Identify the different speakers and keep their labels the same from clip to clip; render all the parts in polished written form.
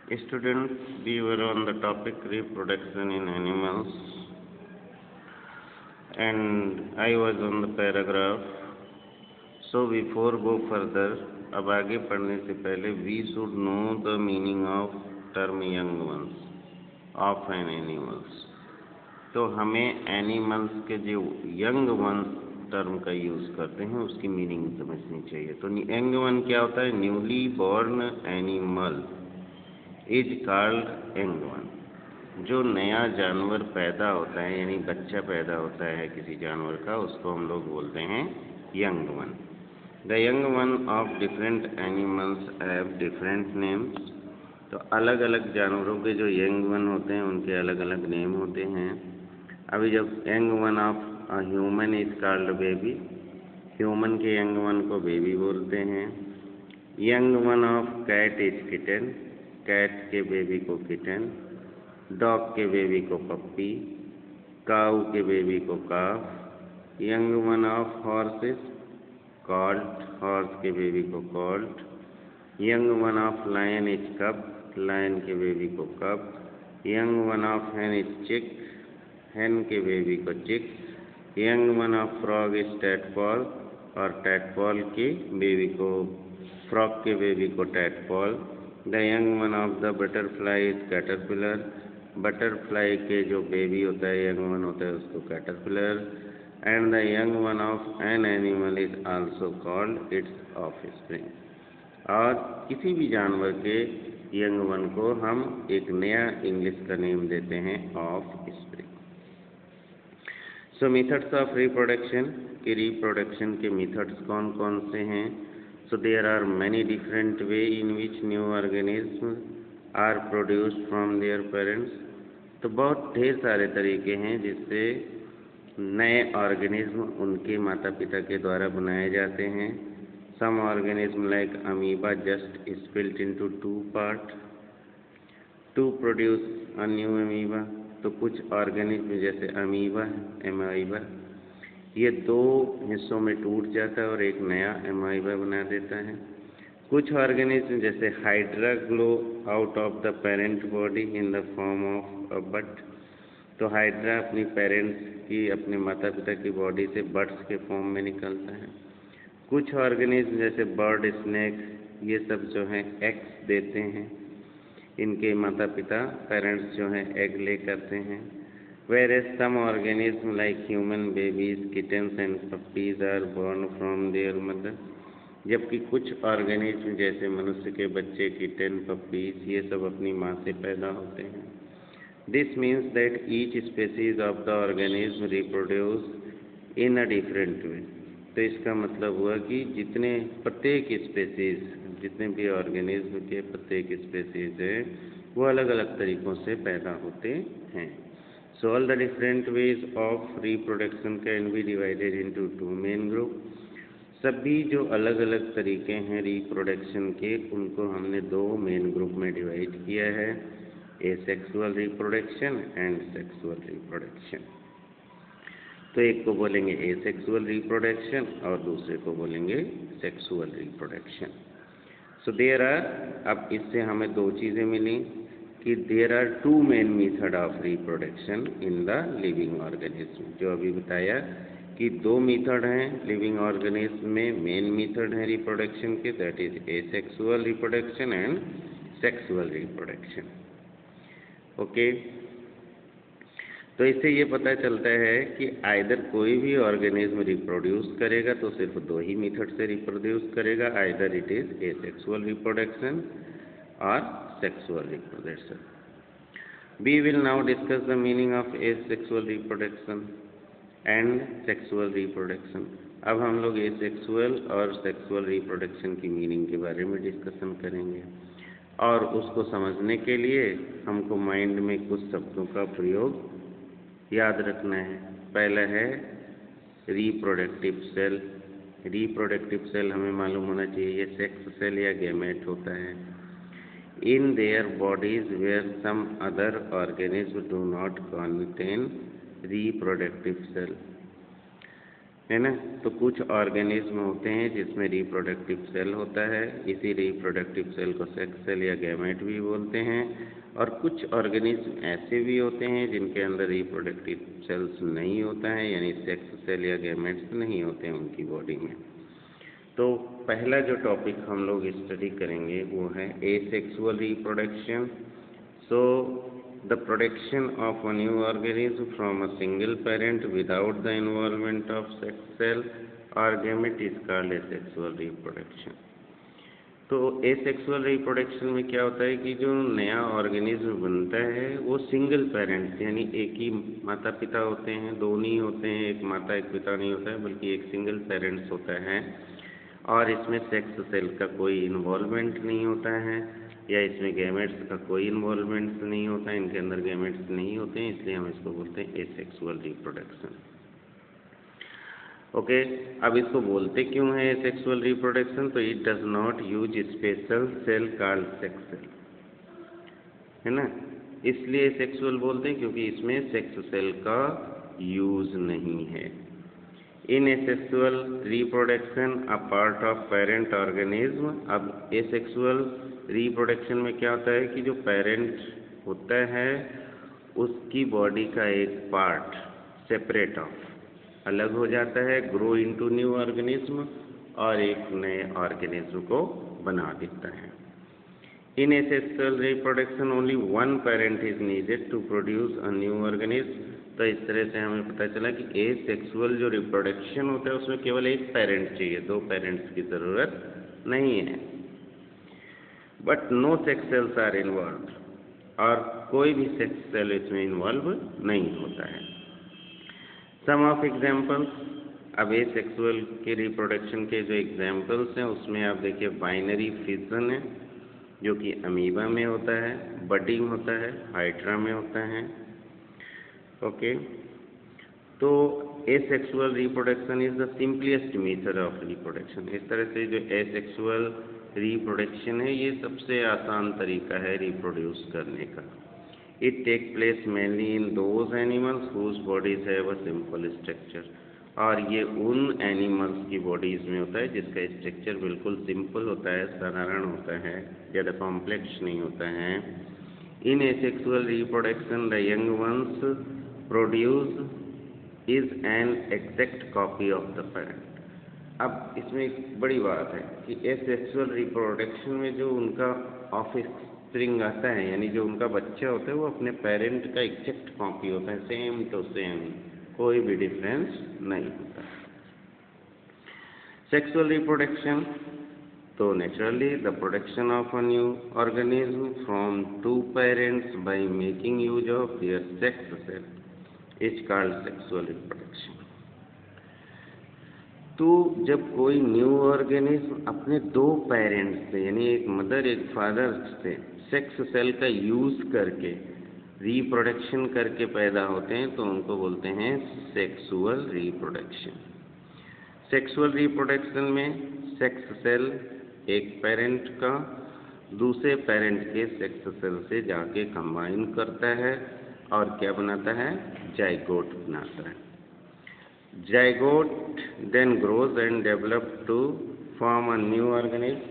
Speaker 1: Students, we were on the topic reproduction in animals, and I was on the paragraph. So before go further, अब आगे पढ़ने से पहले we should know the meaning of term young ones of an animals. तो हमें animals के जो young one term का यूज़ करते हैं उसकी मीनिंग समझनी चाहिए। तो यंग वन क्या होता है? Newly born animal is called young one. जो नया जानवर पैदा होता है यानी बच्चा पैदा होता है किसी जानवर का, उसको हम लोग बोलते हैं young one. The young one of different animals have different names. तो अलग अलग जानवरों के जो यंग वन होते हैं उनके अलग अलग नेम होते हैं। अभी जब young one of human is called baby, human के यंग वन को बेबी बोलते हैं। Young one of cat is kitten, cat के बेबी को किटन। डॉग के बेबी को पप्पी, काऊ के बेबी को calf. Young one of horse is colt, horse के बेबी को colt. Young one of lion is cub, lion के baby को cub. Young one of hen is chick, hen के baby को chick. Young one of frog is tadpole, और tadpole के baby को, frog के बेबी को tadpole. The young one of the butterfly is caterpillar, butterfly के जो बेबी होता है यंग वन होता है उसको caterpillar. And the young one of an animal is also called its offspring. और किसी भी जानवर के यंग वन को हम एक नया इंग्लिश का नेम देते हैं offspring. So methods of reproduction, कि रिप्रोडक्शन के मेथड्स कौन कौन से हैं? So there are many different ways in which new organism are produced from their parents. तो बहुत ढेर सारे तरीके हैं जिससे नए ऑर्गेनिज्म उनके माता पिता के द्वारा बनाए जाते हैं। Some organism like amoeba just split into two part to produce a new amoeba. तो कुछ ऑर्गेनिज्म जैसे अमीबा, एमाइबा, ये दो हिस्सों में टूट जाता है और एक नया एमाइबा बना देता है। कुछ ऑर्गेनिज्म जैसे hydra glow out of the parent body in the form of a bud. तो हाइड्रा अपनी पेरेंट्स की, अपने माता पिता की बॉडी से बड्स के फॉर्म में निकलता है। कुछ ऑर्गेनिज्म जैसे बर्ड, स्नेक, ये सब जो हैं एग्स देते हैं। इनके माता पिता पेरेंट्स जो हैं एग ले करते हैं। whereas some organisms like human babies, kittens and puppies are born from their mother। जबकि कुछ ऑर्गेनिज्म जैसे मनुष्य के बच्चे, किटन, पपीज, ये सब अपनी माँ से पैदा होते हैं। This means that each species of the organism reproduce in a different way. तो इसका मतलब हुआ कि प्रत्येक स्पेसीज, जितने भी ऑर्गेनिज्म के प्रत्येक स्पेसीज हैं वो अलग अलग तरीक़ों से पैदा होते हैं। So all the different ways of reproduction can be divided into two main group. सभी जो अलग अलग तरीके हैं रिप्रोडक्शन के, उनको हमने दो मेन ग्रुप में डिवाइड किया है, asexual reproduction and sexual reproduction. तो एक को बोलेंगे एसेक्सुअल रिप्रोडक्शन और दूसरे को बोलेंगे sexual reproduction. So there are, अब इससे हमें दो चीज़ें मिली कि there are two main method of reproduction in the living organism. जो अभी बताया कि दो मेथड हैं लिविंग ऑर्गेनिज्म में, मेन मेथड है रिप्रोडक्शन के, that is asexual reproduction and sexual reproduction. Okay, तो इससे ये पता चलता है कि आइदर कोई भी ऑर्गेनिज्म रिप्रोड्यूस करेगा तो सिर्फ दो ही मेथड से रिप्रोड्यूस करेगा, either it is asexual reproduction और sexual reproduction. We will now discuss the meaning of asexual reproduction and sexual reproduction. अब हम लोग एसेक्सुअल और सेक्सुअल रिप्रोडक्शन की मीनिंग के बारे में डिस्कशन करेंगे, और उसको समझने के लिए हमको माइंड में कुछ शब्दों का प्रयोग याद रखना है। पहला है रिप्रोडक्टिव सेल। रिप्रोडक्टिव सेल हमें मालूम होना चाहिए ये सेक्स सेल या गैमेट होता है। In their bodies where some other organism do not contain reproductive cell. है ना। तो कुछ ऑर्गेनिज्म होते हैं जिसमें रिप्रोडक्टिव सेल होता है, इसी रिप्रोडक्टिव सेल को सेक्स सेल या गैमेट भी बोलते हैं। और कुछ ऑर्गेनिज्म ऐसे भी होते हैं जिनके अंदर रिप्रोडक्टिव सेल्स नहीं होता है, यानी सेक्स सेल या गैमेट्स नहीं होते हैं उनकी बॉडी में। तो पहला जो टॉपिक हम लोग स्टडी करेंगे वो है asexual reproduction. So the production of a new organism from a single parent without the involvement of sex cell or gamete is called asexual reproduction। तो एसेक्सुअल रिप्रोडक्शन में क्या होता है कि जो नया ऑर्गेनिज्म बनता है वो सिंगल पेरेंट यानी एक ही माता पिता होते हैं, दो नहीं होते हैं, एक माता एक पिता नहीं होता है, बल्कि एक सिंगल पेरेंट्स होता है और इसमें सेक्स सेल का कोई इन्वॉल्वमेंट नहीं होता है या इसमें गैमेट्स का कोई इन्वॉल्वमेंट नहीं होता है, इनके अंदर गैमेट्स नहीं होते हैं, इसलिए हम इसको बोलते हैं एसेक्सुअल रिप्रोडक्शन। ओके, अब इसको बोलते क्यों है एसेक्सुअल रिप्रोडक्शन? तो it does not use special cell called sex cell, है ना, इसलिए सेक्सुअल बोलते हैं क्योंकि इसमें सेक्स सेल का यूज नहीं है। In asexual reproduction a part of parent organism. अब एसेक्सुअल रिप्रोडक्शन में क्या होता है कि जो पेरेंट होता है उसकी बॉडी का एक पार्ट सेपरेट ऑफ अलग हो जाता है, ग्रो इनटू न्यू ऑर्गेनिज्म और एक नए ऑर्गेनिज्म को बना देता है। In asexual reproduction only one parent is needed to produce a new organism. तो इस तरह से हमें पता चला कि एसेक्सुअल जो रिप्रोडक्शन होता है उसमें केवल एक पेरेंट चाहिए, दो पेरेंट्स की ज़रूरत नहीं है। But no sex cells are involve, और कोई भी सेक्स सेल इसमें इन्वॉल्व नहीं होता है। सम ऑफ एग्जाम्पल्स। अब एसेक्सुअल के रिप्रोडक्शन के जो एग्जाम्पल्स हैं उसमें आप देखिए बाइनरी फिजन है जो कि अमीबा में होता है, बडिंग होता है, हाइड्रा में होता है। ओके, तो asexual reproduction is the simplest method of reproduction. इस तरह से जो एसेक्सुअल रिप्रोडक्शन है ये सबसे आसान तरीका है रिप्रोड्यूस करने का। It takes place mainly in those animals whose bodies have a simple structure। और ये उन एनिमल्स की बॉडीज़ में होता है जिसका स्ट्रक्चर बिल्कुल सिंपल होता है, साधारण होता है, ज़्यादा कॉम्प्लेक्स नहीं होता है। In asexual reproduction the young ones produce is an exact copy of the parent. अब इसमें एक बड़ी बात है कि एसेक्सुअल रिप्रोडक्शन में जो उनका ऑफस्प्रिंग आता है यानी जो उनका बच्चा होता है वो अपने पेरेंट का एग्जैक्ट कॉपी होता है, सेम टू सेम, कोई भी डिफरेंस नहीं होता। सेक्सुअल रिप्रोडक्शन, तो naturally the production of a new organism from two parents by making use of their sex cell is called sexual reproduction. तो जब कोई न्यू ऑर्गेनिज्म अपने दो पेरेंट्स से यानी एक मदर एक फादर से सेक्स सेल का यूज़ करके रिप्रोडक्शन करके पैदा होते हैं तो उनको बोलते हैं सेक्सुअल रिप्रोडक्शन। सेक्सुअल रिप्रोडक्शन में सेक्स सेल एक पेरेंट का दूसरे पेरेंट के सेक्स सेल से जाके कंबाइन करता है और क्या बनाता है? जाइगोट बनाता है। Zygote then grows and develop to form a new organism।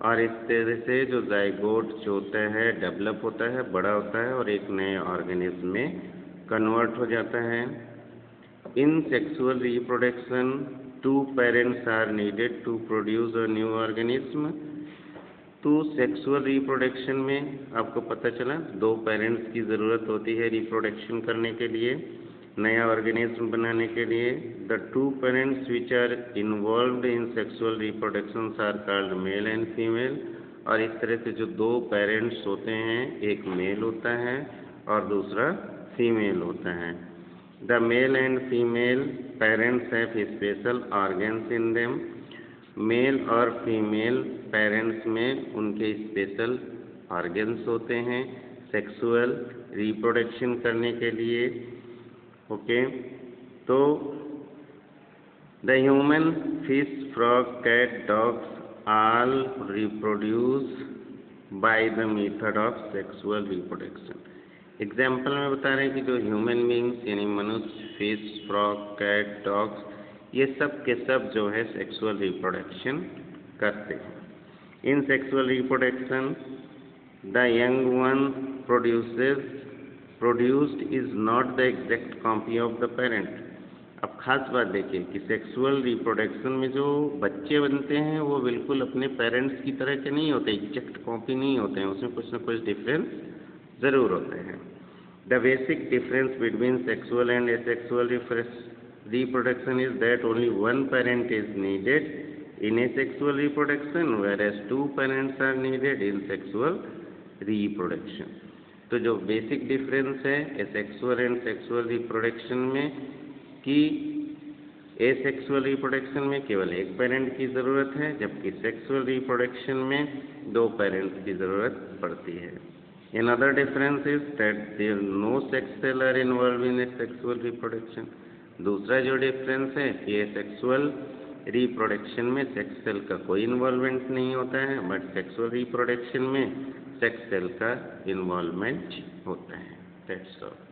Speaker 1: और इस तरह से जो जाइगोट जो होता है डेवलप होता है, बड़ा होता है और एक नए ऑर्गेनिज्म में कन्वर्ट हो जाता है। In sexual reproduction two parents are needed to produce a new organism. तो सेक्सुअल रिप्रोडक्शन में आपको पता चला दो पेरेंट्स की ज़रूरत होती है रिप्रोडक्शन करने के लिए, नया ऑर्गेनिज्म बनाने के लिए। The two parents which are involved in sexual reproduction are called male and female. और इस तरह से जो दो पेरेंट्स होते हैं एक मेल होता है और दूसरा फीमेल होता है। The male and female parents have special organs in them. Male और फीमेल पेरेंट्स में उनके स्पेशल ऑर्गन्स होते हैं सेक्सुअल रिप्रोडक्शन करने के लिए। ओके, तो the human, fish, frog, cat, dogs all reproduce by the method of sexual reproduction. Example में बता रहे हैं कि जो ह्यूमन बींग्स यानी मनुष्य, फिश, फ्रॉग, कैट, डॉग्स ये सब के सब जो है सेक्सुअल रिप्रोडक्शन करते हैं। इन sexual reproduction the young one produced is not the exact copy of the parent. अब खास बात देखिए कि सेक्सुअल रिप्रोडक्शन में जो बच्चे बनते हैं वो बिल्कुल अपने पेरेंट्स की तरह के नहीं होते, एग्जैक्ट कॉपी नहीं होते हैं, उसमें कुछ ना कुछ डिफरेंस ज़रूर होते हैं। The basic difference between sexual and asexual reproduction is that only one parent is needed in asexual reproduction, whereas two parents are needed in sexual reproduction. तो जो बेसिक डिफरेंस है एसेक्सुअल एंड सेक्सुअल रिप्रोडक्शन में कि asexual reproduction में केवल एक parent की ज़रूरत है, जबकि सेक्सुअल रिप्रोडक्शन में दो पेरेंट्स की ज़रूरत पड़ती है। Another difference is that there no sex cell are involved in asexual reproduction. दूसरा जो डिफरेंस है ये सेक्सुअल रिप्रोडक्शन में सेक्स सेल का कोई इन्वॉल्वमेंट नहीं होता है, बट सेक्सुअल रिप्रोडक्शन में सेक्स सेल का इन्वॉल्वमेंट होता है। That's all.